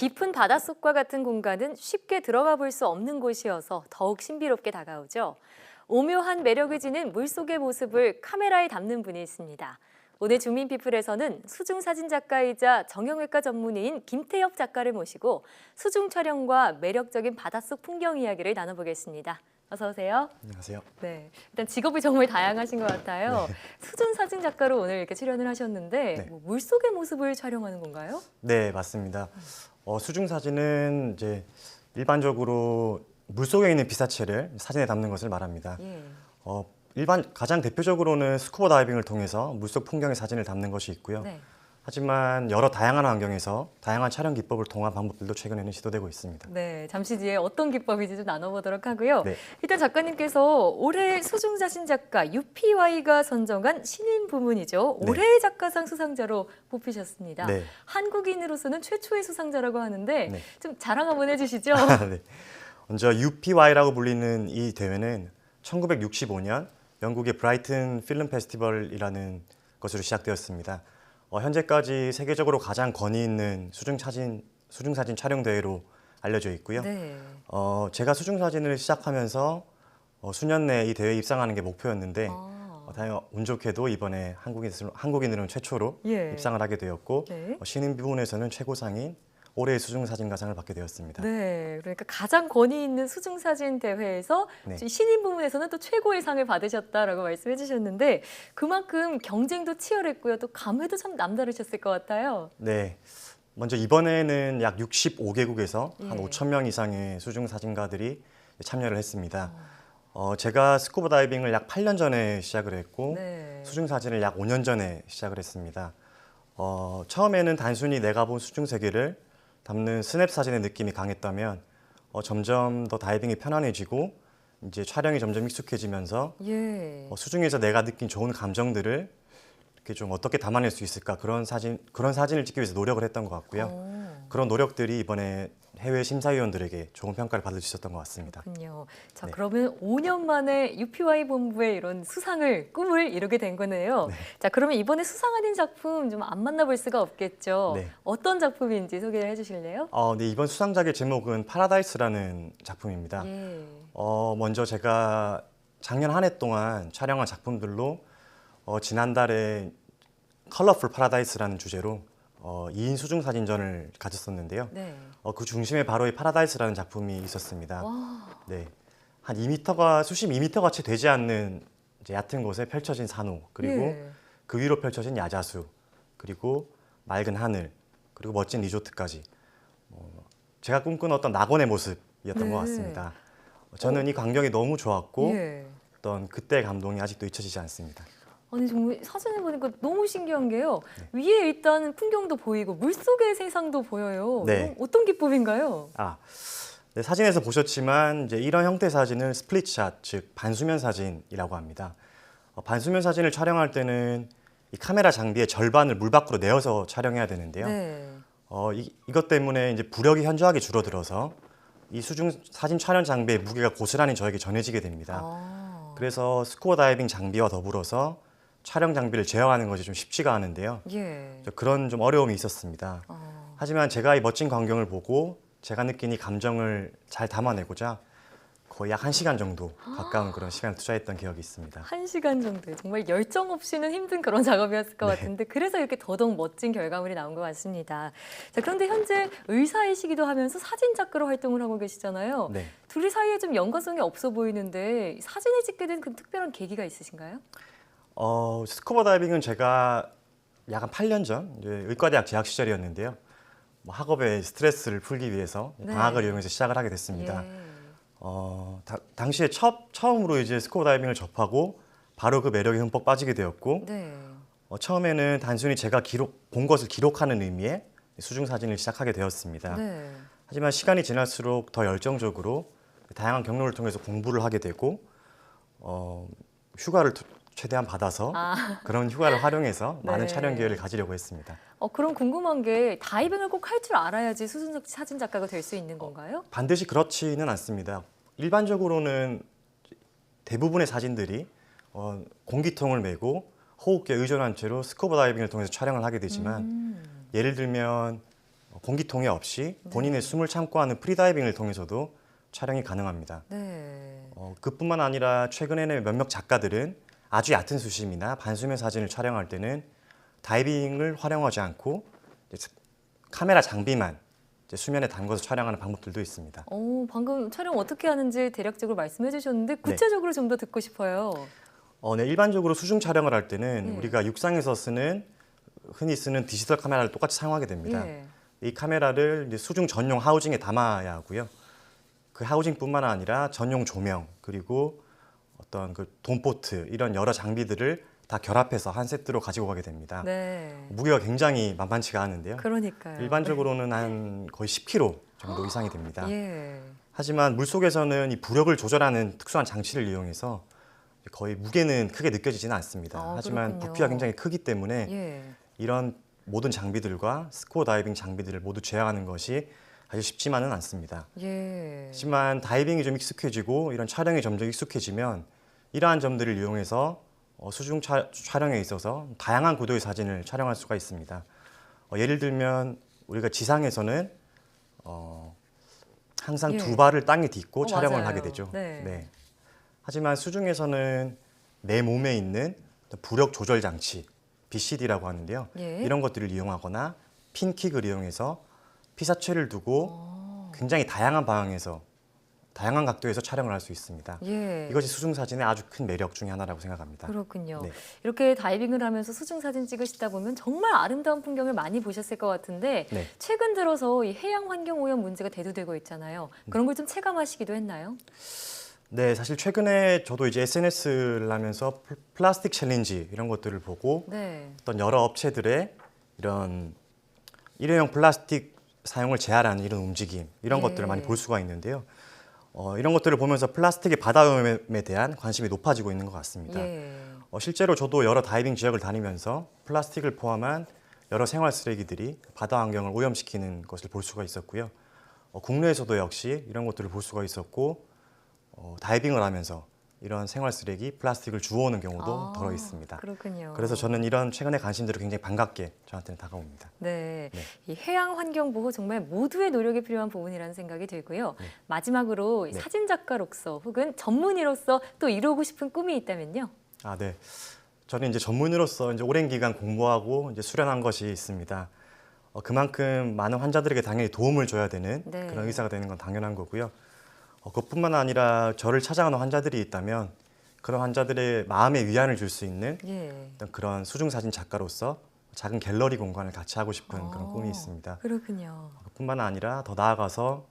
깊은 바닷속과 같은 공간은 쉽게 들어가 볼 수 없는 곳이어서 더욱 신비롭게 다가오죠. 오묘한 매력을 지닌 물속의 모습을 카메라에 담는 분이 있습니다. 오늘 주민피플에서는 수중사진 작가이자 정형외과 전문의인 김태엽 작가를 모시고 수중 촬영과 매력적인 바닷속 풍경 이야기를 나눠보겠습니다. 어서 오세요. 안녕하세요. 네, 일단 직업이 정말 다양하신 것 같아요. 네. 수중사진 작가로 오늘 이렇게 출연을 하셨는데 네. 물속의 모습을 촬영하는 건가요? 네, 맞습니다. 수중 사진은 이제 일반적으로 물속에 있는 피사체를 사진에 담는 것을 말합니다. 예. 가장 대표적으로는 스쿠버 다이빙을 통해서 물속 풍경의 사진을 담는 것이 있고요. 네. 하지만 여러 다양한 환경에서 다양한 촬영 기법을 통한 방법들도 최근에는 시도되고 있습니다. 네, 잠시 뒤에 어떤 기법인지 좀 나눠보도록 하고요. 네. 일단 작가님께서 올해 수중사진 작가 UPY가 선정한 신인 부문이죠. 네. 올해의 작가상 수상자로 뽑히셨습니다. 네. 한국인으로서는 최초의 수상자라고 하는데 네. 좀 자랑 한번 해주시죠. 네. 먼저 UPY라고 불리는 이 대회는 1965년 영국의 브라이튼 필름 페스티벌이라는 것으로 시작되었습니다. 현재까지 세계적으로 가장 권위 있는 수중사진 촬영 대회로 알려져 있고요. 네. 제가 수중사진을 시작하면서 수년 내에 이 대회에 입상하는 게 목표였는데 다행히 운 좋게도 이번에 한국인으로는 최초로 예. 입상을 하게 되었고 네. 신인 부문에서는 최고상인 올해의 수중사진가상을 받게 되었습니다. 네, 그러니까 가장 권위 있는 수중사진 대회에서 네. 신인 부문에서는 또 최고의 상을 받으셨다라고 말씀해 주셨는데 그만큼 경쟁도 치열했고요. 또 감회도 참 남다르셨을 것 같아요. 네. 먼저 이번에는 약 65개국에서 한 예. 5천 명 이상의 수중사진가들이 참여를 했습니다. 제가 스쿠버 다이빙을 약 8년 전에 시작을 했고 네. 수중사진을 약 5년 전에 시작을 했습니다. 처음에는 단순히 내가 본 수중 세계를 담는 스냅 사진의 느낌이 강했다면 점점 더 다이빙이 편안해지고 이제 촬영이 점점 익숙해지면서 예. 수중에서 내가 느낀 좋은 감정들을 이렇게 좀 어떻게 담아낼 수 있을까 그런 사진을 찍기 위해서 노력을 했던 것 같고요. 그런 노력들이 이번에 해외 심사위원들에게 좋은 평가를 받을 수 있었던 것 같습니다. 그렇군요. 자, 네. 그러면 5년 만에 UPY 본부의 이런 꿈을 이루게 된 거네요. 네. 자, 그러면 이번에 수상하는 작품 좀 안 만나볼 수가 없겠죠. 네. 어떤 작품인지 소개를 해주실래요? 네, 이번 수상작의 제목은 파라다이스라는 작품입니다. 예. 먼저 제가 작년 한 해 동안 촬영한 작품들로 지난달에 컬러풀 파라다이스라는 주제로 2인 수중 사진전을 가졌었는데요. 네. 그 중심에 바로 이 파라다이스라는 작품이 있었습니다. 와. 네, 한 2m가 수심 2m가 채 되지 않는 이제 얕은 곳에 펼쳐진 산호 그리고 예. 그 위로 펼쳐진 야자수 그리고 맑은 하늘 그리고 멋진 리조트까지 제가 꿈꾸는 어떤 낙원의 모습이었던 네. 것 같습니다. 저는 이 광경이 너무 좋았고 예. 어떤 그때의 감동이 아직도 잊혀지지 않습니다. 아니 정말 사진을 보니까 너무 신기한 게요. 네. 위에 일단 풍경도 보이고 물속의 세상도 보여요. 네. 어떤 기법인가요? 네, 사진에서 보셨지만 이제 이런 형태의 사진을 스플릿샷, 즉 반수면 사진이라고 합니다. 반수면 사진을 촬영할 때는 이 카메라 장비의 절반을 물 밖으로 내어서 촬영해야 되는데요. 네. 이것 때문에 이제 부력이 현저하게 줄어들어서 이 수중 사진 촬영 장비의 무게가 고스란히 저에게 전해지게 됩니다. 그래서 스쿠버 다이빙 장비와 더불어서 촬영 장비를 제어하는 것이 좀 쉽지가 않은데요. 예. 그런 좀 어려움이 있었습니다. 하지만 제가 이 멋진 광경을 보고 제가 느낀 이 감정을 잘 담아내고자 거의 약 1시간 정도 가까운 그런 시간을 투자했던 기억이 있습니다. 1시간 정도 정말 열정 없이는 힘든 그런 작업이었을 것 네. 같은데 그래서 이렇게 더더욱 멋진 결과물이 나온 것 같습니다. 자, 그런데 현재 의사이시기도 하면서 사진 작가로 활동을 하고 계시잖아요. 네. 둘이 사이에 좀 연관성이 없어 보이는데 사진을 찍게 된 그 특별한 계기가 있으신가요? 스쿠버 다이빙은 제가 약 한 8년 전 이제 의과대학 재학 시절이었는데요. 학업에 스트레스를 풀기 위해서 네. 방학을 이용해서 시작을 하게 됐습니다. 예. 당시에 처음으로 이제 스쿠버 다이빙을 접하고 바로 그 매력에 흠뻑 빠지게 되었고 네. 처음에는 단순히 제가 본 것을 기록하는 의미의 수중 사진을 시작하게 되었습니다. 네. 하지만 시간이 지날수록 더 열정적으로 다양한 경로를 통해서 공부를 하게 되고 휴가를 최대한 받아서 그런 휴가를 활용해서 많은 네. 촬영 기회를 가지려고 했습니다. 그럼 궁금한 게 다이빙을 꼭 할 줄 알아야지 수중 사진 작가가 될 수 있는 건가요? 반드시 그렇지는 않습니다. 일반적으로는 대부분의 사진들이 공기통을 메고 호흡기에 의존한 채로 스쿠버 다이빙을 통해서 촬영을 하게 되지만 예를 들면 공기통해 없이 본인의 숨을 참고 하는 프리다이빙을 통해서도 촬영이 가능합니다. 네. 그뿐만 아니라 최근에는 몇몇 작가들은 아주 얕은 수심이나 반수면 사진을 촬영할 때는 다이빙을 활용하지 않고 이제 카메라 장비만 이제 수면에 담궈서 촬영하는 방법들도 있습니다. 방금 촬영 어떻게 하는지 대략적으로 말씀해 주셨는데 구체적으로 좀 더 듣고 싶어요. 네, 일반적으로 수중 촬영을 할 때는 예. 우리가 육상에서 흔히 쓰는 디지털 카메라를 똑같이 사용하게 됩니다. 예. 이 카메라를 이제 수중 전용 하우징에 담아야 하고요. 그 하우징뿐만 아니라 전용 조명 그리고 어떤 그 돔보트 이런 여러 장비들을 다 결합해서 한 세트로 가지고 가게 됩니다. 네. 무게가 굉장히 만만치가 않은데요. 그러니까요. 일반적으로는 한 거의 10kg 정도 이상이 됩니다. 예. 하지만 물속에서는 이 부력을 조절하는 특수한 장치를 이용해서 거의 무게는 크게 느껴지지는 않습니다. 하지만 그렇군요. 부피가 굉장히 크기 때문에 예. 이런 모든 장비들과 스쿠버 다이빙 장비들을 모두 제어하는 것이 아주 쉽지만은 않습니다. 예. 하지만 다이빙이 좀 익숙해지고 이런 촬영이 점점 익숙해지면 이러한 점들을 이용해서 수중 촬영에 있어서 다양한 고도의 사진을 촬영할 수가 있습니다. 예를 들면 우리가 지상에서는 항상 예. 두 발을 땅에 딛고 촬영을 맞아요. 하게 되죠. 네. 하지만 수중에서는 내 몸에 있는 부력 조절 장치, BCD라고 하는데요. 예. 이런 것들을 이용하거나 핀킥을 이용해서 피사체를 두고 굉장히 다양한 방향에서 다양한 각도에서 촬영을 할 수 있습니다. 예. 이것이 수중 사진의 아주 큰 매력 중에 하나라고 생각합니다. 그렇군요. 네. 이렇게 다이빙을 하면서 수중 사진 찍으시다 보면 정말 아름다운 풍경을 많이 보셨을 것 같은데 네. 최근 들어서 이 해양 환경 오염 문제가 대두되고 있잖아요. 그런 걸 좀 체감하시기도 했나요? 네, 사실 최근에 저도 이제 SNS를 하면서 플라스틱 챌린지 이런 것들을 보고 네. 어떤 여러 업체들의 이런 일회용 플라스틱 사용을 제한하는 이런 움직임 이런 예. 것들을 많이 볼 수가 있는데요. 이런 것들을 보면서 플라스틱의 바다 오염에 대한 관심이 높아지고 있는 것 같습니다. 예. 실제로 저도 여러 다이빙 지역을 다니면서 플라스틱을 포함한 여러 생활 쓰레기들이 바다 환경을 오염시키는 것을 볼 수가 있었고요. 국내에서도 역시 이런 것들을 볼 수가 있었고 다이빙을 하면서 이런 생활 쓰레기, 플라스틱을 주워오는 경우도 덜어 있습니다. 그렇군요. 그래서 저는 이런 최근의 관심들이 굉장히 반갑게 저한테는 다가옵니다. 네, 네. 이 해양 환경 보호 정말 모두의 노력이 필요한 부분이라는 생각이 들고요. 네. 마지막으로 네. 사진 작가로서 혹은 전문의로서 또 이루고 싶은 꿈이 있다면요. 네. 저는 이제 전문의로서 이제 오랜 기간 공부하고 이제 수련한 것이 있습니다. 그만큼 많은 환자들에게 당연히 도움을 줘야 되는 네. 그런 의사가 되는 건 당연한 거고요. 그것뿐만 아니라 저를 찾아가는 환자들이 있다면 그런 환자들의 마음에 위안을 줄 수 있는 예. 어떤 그런 수중 사진 작가로서 작은 갤러리 공간을 같이 하고 싶은 그런 꿈이 있습니다. 그렇군요. 그뿐만 아니라 더 나아가서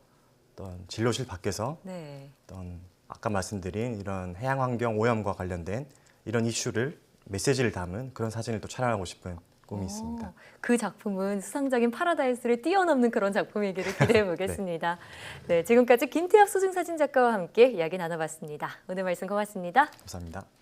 어떤 진료실 밖에서 네. 어떤 아까 말씀드린 이런 해양 환경 오염과 관련된 이런 이슈를 메시지를 담은 그런 사진을 또 촬영하고 싶은 꿈이 있습니다. 그 작품은 수상작인 파라다이스를 뛰어넘는 그런 작품이기를 기대해 보겠습니다. 네, 지금까지 김태엽 수중사진 작가와 함께 이야기 나눠봤습니다. 오늘 말씀 고맙습니다. 감사합니다.